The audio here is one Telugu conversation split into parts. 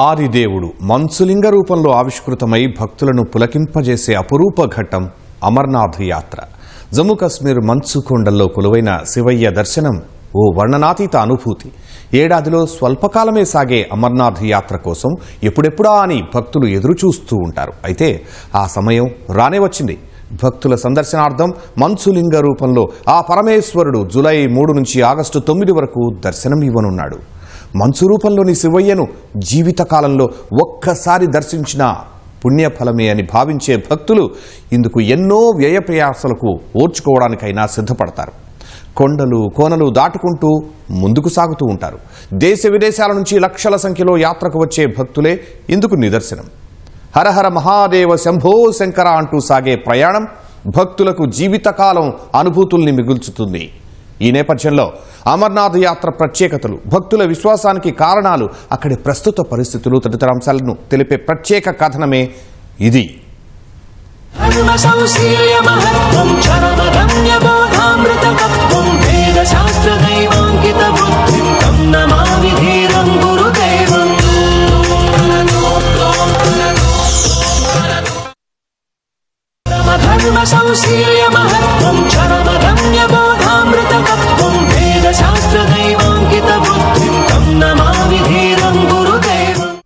ఆదిదేవుడు మంచులింగ రూపంలో ఆవిష్కృతమై భక్తులను పులకింపజేసే అపురూప ఘట్టం అమర్నాథ్ యాత్ర. జమ్మూ కశ్మీర్ మంచు కొండల్లో కొలువైన శివయ్య దర్శనం ఓ వర్ణనాతీత అనుభూతి. ఏడాదిలో స్వల్పకాలమే సాగే అమర్నాథ్ యాత్ర కోసం ఎప్పుడెప్పుడా అని భక్తులు ఎదురుచూస్తూ ఉంటారు. అయితే ఆ సమయం రానే వచ్చింది. భక్తుల సందర్శనార్థం మంచులింగ రూపంలో ఆ పరమేశ్వరుడు జూలై 3 నుంచి ఆగస్టు 9 వరకు దర్శనం ఇవ్వనున్నాడు. మంచు రూపంలోని శివయ్యను జీవితకాలంలో ఒక్కసారి దర్శించిన పుణ్యఫలమే అని భావించే భక్తులు ఇందుకు ఎన్నో వ్యయ ప్రయాసలకు ఓర్చుకోవడానికైనా సిద్ధపడతారు. కొండలు కోనలు దాటుకుంటూ ముందుకు సాగుతూ ఉంటారు. దేశ విదేశాల నుంచి లక్షల సంఖ్యలో యాత్రకు వచ్చే భక్తులే ఇందుకు నిదర్శనం. హరహర మహాదేవ శంభో శంకర అంటూ సాగే ప్రయాణం భక్తులకు జీవితకాలం అనుభూతుల్ని మిగుల్చుతుంది. ఈ నేపథ్యంలో అమర్నాథ్ యాత్ర ప్రత్యేకతలు, భక్తుల విశ్వాసానికి కారణాలు, అక్కడి ప్రస్తుత పరిస్థితులు తదితర అంశాలను తెలిపే ప్రత్యేక కథనమే ఇది.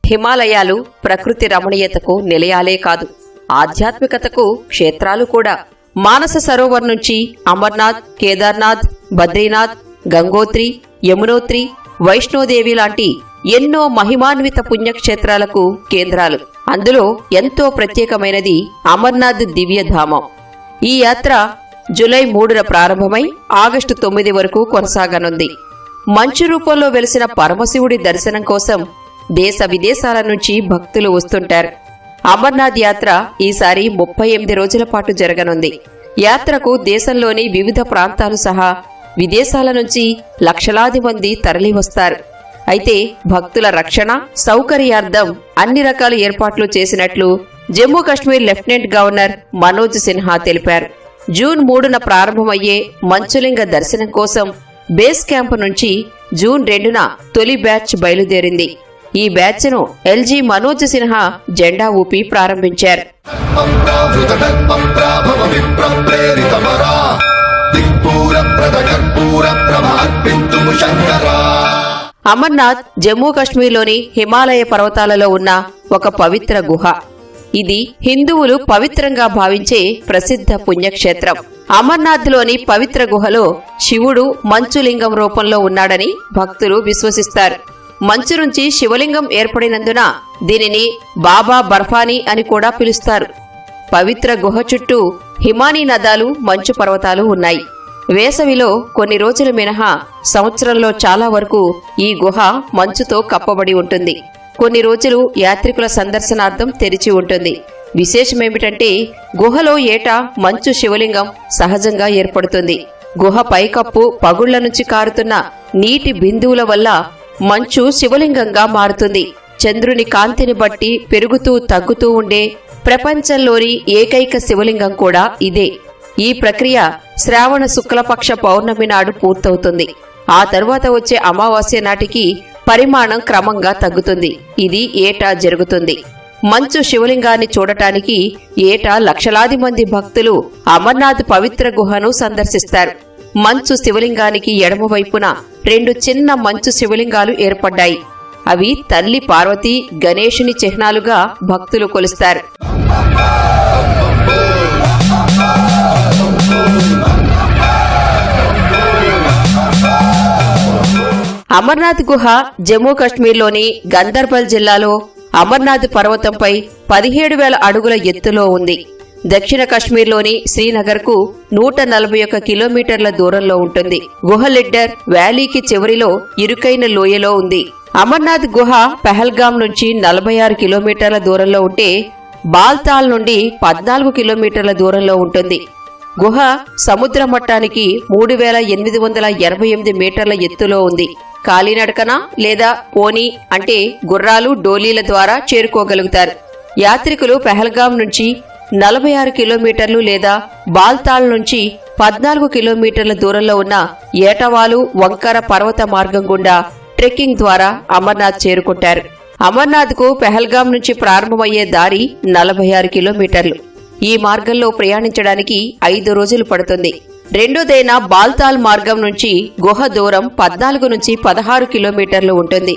హిమాలయాలు ప్రకృతి రమణీయతకు నిలయాలే కాదు, ఆధ్యాత్మికతకు క్షేత్రాలు కూడా. మానస సరోవర్ నుంచి అమర్నాథ్, కేదార్నాథ్, బద్రీనాథ్, గంగోత్రి, యమునోత్రి, వైష్ణోదేవి లాంటి ఎన్నో మహిమాన్విత పుణ్యక్షేత్రాలకు కేంద్రాలు. అందులో ఎంతో ప్రత్యేకమైనది అమర్నాథ్ దివ్యధామం. ఈ యాత్ర జూలై 3న ప్రారంభమై ఆగస్టు 9 వరకు కొనసాగనుంది. మంచు రూపంలో వెలిసిన పరమశివుడి దర్శనం కోసం దేశ విదేశాల నుంచి భక్తులు వస్తుంటారు. అమర్నాథ్ యాత్ర ఈసారి 38 రోజుల పాటు జరగనుంది. యాత్రకు దేశంలోని వివిధ ప్రాంతాలు సహా విదేశాల నుంచి లక్షలాది మంది తరలివస్తారు. అయితే భక్తుల రక్షణ సౌకర్యార్థం అన్ని రకాల ఏర్పాట్లు చేసినట్లు జమ్మూ కశ్మీర్ లెఫ్టినెంట్ గవర్నర్ మనోజ్ సిన్హా తెలిపారు. జూన్ 3న ప్రారంభమయ్యే మంచులింగ దర్శనం కోసం బేస్ క్యాంపు నుంచి జూన్ 2న తొలి బ్యాచ్ బయలుదేరింది. ఈ బ్యాచ్ను ఎల్జీ మనోజ్ సిన్హా జెండా ఊపి ప్రారంభించారు. అమర్నాథ్ జమ్మూ కశ్మీర్లోని హిమాలయ పర్వతాలలో ఉన్న ఒక పవిత్ర గుహ. ఇది హిందువులు పవిత్రంగా భావించే ప్రసిద్ధ పుణ్యక్షేత్రం. అమర్నాథ్లోని పవిత్ర గుహలో శివుడు మంచులింగం రూపంలో ఉన్నాడని భక్తులు విశ్వసిస్తారు. మంచు నుంచి శివలింగం ఏర్పడినందున దీనిని బాబా బర్ఫానీ అని కూడా పిలుస్తారు. పవిత్ర గుహ చుట్టూ హిమానీ నదాలు, మంచు పర్వతాలు ఉన్నాయి. వేసవిలో కొన్ని రోజులు మినహా సంవత్సరంలో చాలా వరకు ఈ గుహ మంచుతో కప్పబడి ఉంటుంది. కొన్ని రోజులు యాత్రికుల సందర్శనార్థం తెరిచి ఉంటుంది. విశేషమేమిటంటే గుహలో ఏటా మంచు శివలింగం సహజంగా ఏర్పడుతుంది. గుహ పైకప్పు పగుళ్ల నుంచి కారుతున్న నీటి బిందువుల వల్ల మంచు శివలింగంగా మారుతుంది. చంద్రుని కాంతిని బట్టి పెరుగుతూ తగ్గుతూ ఉండే ప్రపంచంలోని ఏకైక శివలింగం కూడా ఇదే. ఈ ప్రక్రియ శ్రావణ శుక్లపక్ష పౌర్ణమి నాడు పూర్తవుతుంది. ఆ తరువాత వచ్చే అమావాస్య నాటికి పరిమాణం క్రమంగా తగ్గుతుంది. ఇది ఏటా జరుగుతుంది. మంచు శివలింగాన్ని చూడటానికి ఏటా లక్షలాది మంది భక్తులు అమర్నాథ్ పవిత్ర గుహను సందర్శిస్తారు. మంచు శివలింగానికి ఎడమవైపున 2 చిన్న మంచు శివలింగాలు ఏర్పడ్డాయి. అవి తల్లి పార్వతి, గణేశుని చిహ్నాలుగా భక్తులు కొలుస్తారు. అమర్నాథ్ గుహ జమ్మూ కశ్మీర్లోని గందర్బల్ జిల్లాలో అమర్నాథ్ పర్వతంపై 17,000 అడుగుల ఎత్తులో ఉంది. దక్షిణ కశ్మీర్లోని శ్రీనగర్కు 141 కిలోమీటర్ల దూరంలో ఉంటుంది. గుహ లిడ్డర్ వ్యాలీకి చివరిలో ఇరుకైన లోయలో ఉంది. అమర్నాథ్ గుహ పెహల్గాం నుంచి 46 కిలోమీటర్ల దూరంలో ఉంటే బాల్తాల్ నుండి 14 కిలోమీటర్ల దూరంలో ఉంటుంది. గుహ సముద్ర మట్టానికి 3,888 మీటర్ల ఎత్తులో ఉంది. కాలినడకన లేదా పోనీ అంటే గుర్రాలు, డోలీల ద్వారా చేరుకోగలుగుతారు. యాత్రికులు పెహల్గాం నుంచి 46 కిలోమీటర్లు లేదా బాల్తాల్ నుంచి 14 కిలోమీటర్ల దూరంలో ఉన్న ఏటవాలు వంకర పర్వత మార్గం గుండా ట్రెక్కింగ్ ద్వారా అమర్నాథ్ చేరుకుంటారు. అమర్నాథ్కు పెహల్గాం నుంచి ప్రారంభమయ్యే దారి 46 కిలోమీటర్లు. ఈ మార్గంలో ప్రయాణించడానికి 5 రోజులు పడుతుంది. రెండోదైన బాల్తాల్ మార్గం నుంచి గుహ దూరం 14 నుంచి 16 కిలోమీటర్లు ఉంటుంది.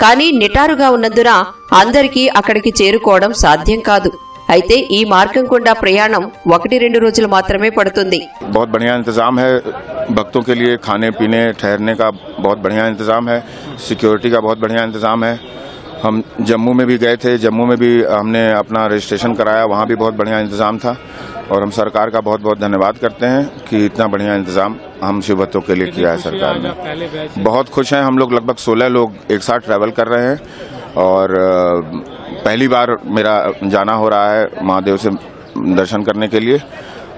కానీ నిటారుగా ఉన్నందున అందరికీ అక్కడికి చేరుకోవడం సాధ్యం కాదు. అయితే ఈ మార్గం గుండా ప్రయాణం 1-2 రోజులు మాత్రమే పడుతుంది. बहुत बढ़िया इंतजाम है भक्तों के लिए, खाने पीने ठहरने का बहुत बढ़िया इंतजाम है, सिक्योरिटी का बहुत बढ़िया इंतजाम है। हम जम्मू में भी गए थे, जम्मू में भी हमने अपना रजिस्ट्रेशन कराया, वहाँ भी बहुत बढ़िया इंतजाम था और हम सरकार का बहुत बहुत धन्यवाद करते हैं कि इतना बढ़िया इंतजाम हम शिव भक्तों के लिए किया है सरकार ने। बहुत खुश हैं हम लोग, लगभग 16 लोग एक साथ ट्रैवल कर रहे हैं और पहली बार मेरा जाना हो रहा है महादेव से दर्शन करने के लिए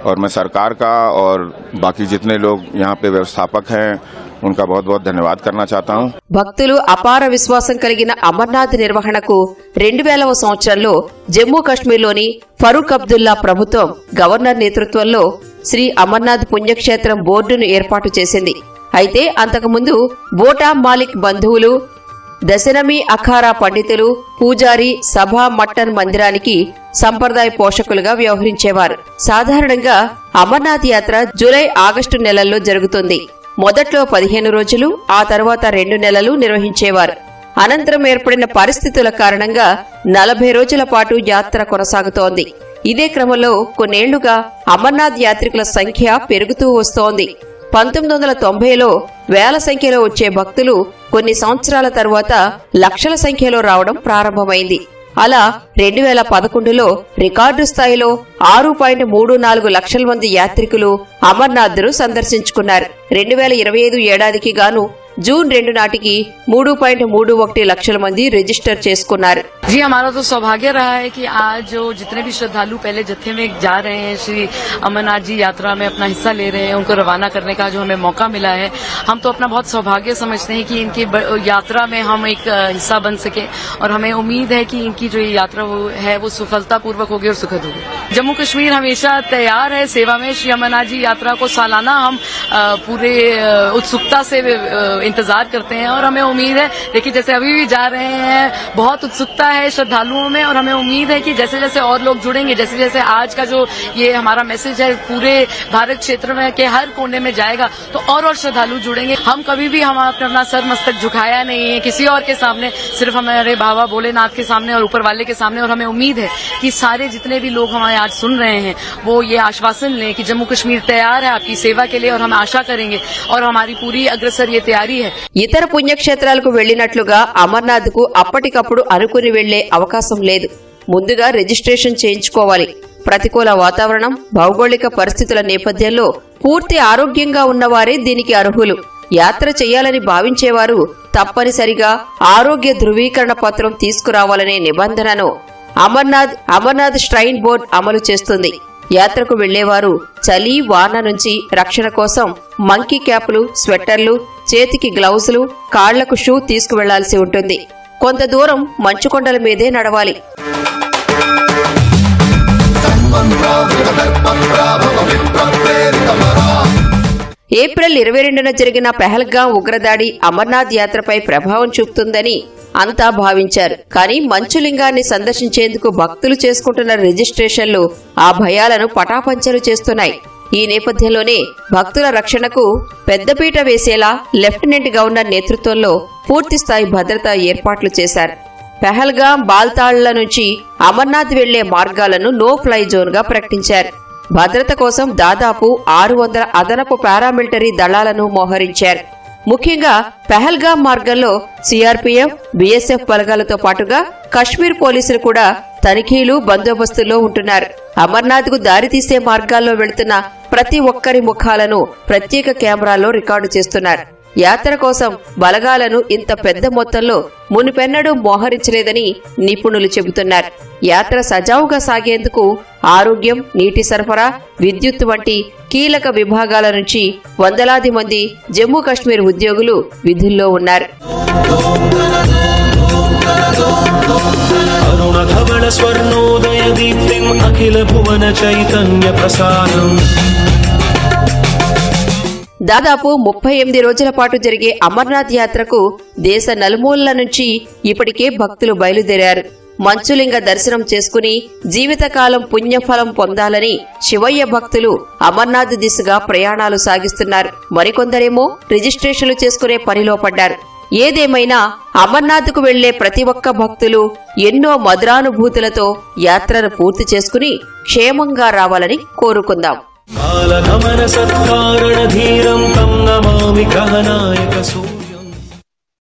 और मैं सरकार का और बाकी जितने लोग यहाँ पे व्यवस्थापक हैं उनका बहुत बहुत धन्यवाद करना चाहता हूँ। భక్తులు అపార విశ్వాసం కలిగిన అమర్నాథ్ నిర్వహణకు 2000వ సంవత్సరంలో జమ్మూ కశ్మీర్లోని ఫరూక్ అబ్దుల్లా ప్రభుత్వం గవర్నర్ నేతృత్వంలో శ్రీ అమర్నాథ్ పుణ్యక్షేత్రం బోర్డును ఏర్పాటు చేసింది. అయితే అంతకుముందు బోటా మాలిక్ బంధువులు, దశనమి అఖారా పండితులు, పూజారి సభా మట్టన్ మందిరానికి సంప్రదాయ పోషకులుగా వ్యవహరించేవారు. సాధారణంగా అమర్నాథ్ యాత్ర జూలై-ఆగస్టు నెలల్లో జరుగుతుంది. మొదట్లో 15 రోజులు, ఆ తర్వాత 2 నెలలు నిర్వహించేవారు. అనంతరం ఏర్పడిన పరిస్థితుల కారణంగా 40 రోజుల పాటు యాత్ర కొనసాగుతోంది. ఇదే క్రమంలో కొన్నేళ్లుగా అమర్నాథ్ యాత్రికుల సంఖ్య పెరుగుతూ వస్తోంది. 1990లో వేల సంఖ్యలో వచ్చే భక్తులు కొన్ని సంవత్సరాల తరువాత లక్షల సంఖ్యలో రావడం ప్రారంభమైంది. అలా 2011లో రికార్డు స్థాయిలో 6.34 లక్షల మంది యాత్రికులు అమర్నాథ్ను సందర్శించుకున్నారు. 2025 ఏడాదికి గాను जून 2 नाटिकी 3.31 लक्षल मंदी रजिस्टर చేసుకున్నారు। जी हमारा तो सौभाग्य रहा है कि आज जो जितने भी श्रद्धालु पहले जत्थे में जा रहे हैं श्री अमरनाथ जी यात्रा में अपना हिस्सा ले रहे हैं, उनको रवाना करने का जो हमें मौका मिला है, हम तो अपना बहुत सौभाग्य समझते हैं कि इनकी यात्रा में हम एक हिस्सा बन सके और हमें उम्मीद है कि इनकी जो यात्रा है वो सफलतापूर्वक होगी और सुखद होगी। जम्मू कश्मीर हमेशा तैयार है सेवा में। श्री अमरनाथ जी यात्रा को सालाना हम पूरे उत्सुकता से इंतजार करते हैं और हमें उम्मीद है, देखिए जैसे अभी भी जा रहे हैं, बहुत उत्सुकता है श्रद्धालुओं में और हमें उम्मीद है कि जैसे जैसे और लोग जुड़ेंगे, जैसे जैसे आज का जो ये हमारा मैसेज है पूरे भारत क्षेत्र में के हर कोने में जाएगा तो और श्रद्धालु जुड़ेंगे। हम कभी भी हम अपना सर मस्तक झुकाया नहीं है किसी और के सामने, सिर्फ हमारे बाबा भोलेनाथ के सामने और ऊपर वाले के सामने। और हमें उम्मीद है कि सारे जितने भी लोग हमारे आज सुन रहे हैं वो ये आश्वासन लें कि जम्मू कश्मीर तैयार है आपकी सेवा के लिए और हम आशा करेंगे और हमारी पूरी अग्रसर ये तैयारी है। ఇతర పుణ్యక్షేత్రాలకు వెళ్లినట్లుగా అమర్నాథ్ కు అప్పటికప్పుడు అనుకుని వెళ్లే అవకాశం లేదు. ముందుగా రిజిస్ట్రేషన్ చేయించుకోవాలి. ప్రతికూల వాతావరణం, భౌగోళిక పరిస్థితుల నేపథ్యంలో పూర్తి ఆరోగ్యంగా ఉన్నవారే దీనికి అర్హులు. యాత్ర చేయాలని భావించేవారు తప్పనిసరిగా ఆరోగ్య ధృవీకరణ పత్రం తీసుకురావాలనే నిబంధనను అమర్నాథ్ ష్రైన్ బోర్డు అమలు చేస్తుంది. యాత్రకు వెళ్లేవారు చలి, వాన నుంచి రక్షణ కోసం మంకీ క్యాప్లు, స్వెట్టర్లు, చేతికి గ్లౌజులు, కాళ్లకు షూ తీసుకువెళ్లాల్సి ఉంటుంది. కొంత దూరం మంచుకొండల మీదే నడవాలి. ఏప్రిల్ 22న జరిగిన పెహల్గాం ఉగ్రదాడి అమర్నాథ్ యాత్రపై ప్రభావం చూపుతుందని అంతా భావించారు. కానీ మంచులింగాన్ని సందర్శించేందుకు భక్తులు చేసుకుంటున్న రిజిస్ట్రేషన్లు ఆ భయాలను పటాపంచలు చేస్తున్నాయి. ఈ నేపథ్యంలోనే భక్తుల రక్షణకు పెద్దపీట వేసేలా లెఫ్టినెంట్ గవర్నర్ నేతృత్వంలో పూర్తిస్థాయి భద్రతా ఏర్పాట్లు చేశారు. పెహల్గాం, బాల్తాళ్ల నుంచి అమర్నాథ్ వెళ్లే మార్గాలను నో ఫ్లై జోన్ గా ప్రకటించారు. భద్రత కోసం దాదాపు 600 అదనపు పారామిలిటరీ దళాలను మోహరించారు. ముఖ్యంగా పెహల్గాం మార్గంలో సిఆర్పీఎఫ్, బీఎస్ఎఫ్ బలగాలతో పాటుగా కశ్మీర్ పోలీసులు కూడా తనిఖీలు, బందోబస్తులో ఉంటున్నారు. అమర్నాథ్ కు దారితీసే మార్గాల్లో వెళుతున్న ప్రతి ఒక్కరి ముఖాలను ప్రత్యేక కెమెరాల్లో రికార్డు చేస్తున్నారు. యాత్ర కోసం బలగాలను ఇంత పెద్ద మొత్తంలో మునుపెన్నడూ మోహరించలేదని నిపుణులు చెబుతున్నారు. యాత్ర సజావుగా సాగేందుకు ఆరోగ్యం, నీటి సరఫరా, విద్యుత్ వంటి కీలక విభాగాల నుంచి వందలాది మంది జమ్మూ కశ్మీర్ ఉద్యోగులు విధుల్లో ఉన్నారు. దాదాపు 38 రోజుల పాటు జరిగే అమర్నాథ్ యాత్రకు దేశ నలుమూలల నుంచి ఇప్పటికే భక్తులు బయలుదేరారు. మంచులింగ దర్శనం చేసుకుని జీవితకాలం పుణ్యఫలం పొందాలని శివయ్య భక్తులు అమర్నాథ్ దిశగా ప్రయాణాలు సాగిస్తున్నారు. మరికొందరేమో రిజిస్ట్రేషన్లు చేసుకునే పనిలో పడ్డారు. ఏదేమైనా అమర్నాథ్కు వెళ్లే ప్రతి ఒక్క భక్తులు ఎన్నో మధురానుభూతులతో యాత్రను పూర్తి చేసుకుని క్షేమంగా రావాలని కోరుకుందాం. కాలగమన సత్కారణ ధీరం తం నమామి గ్రహనాయక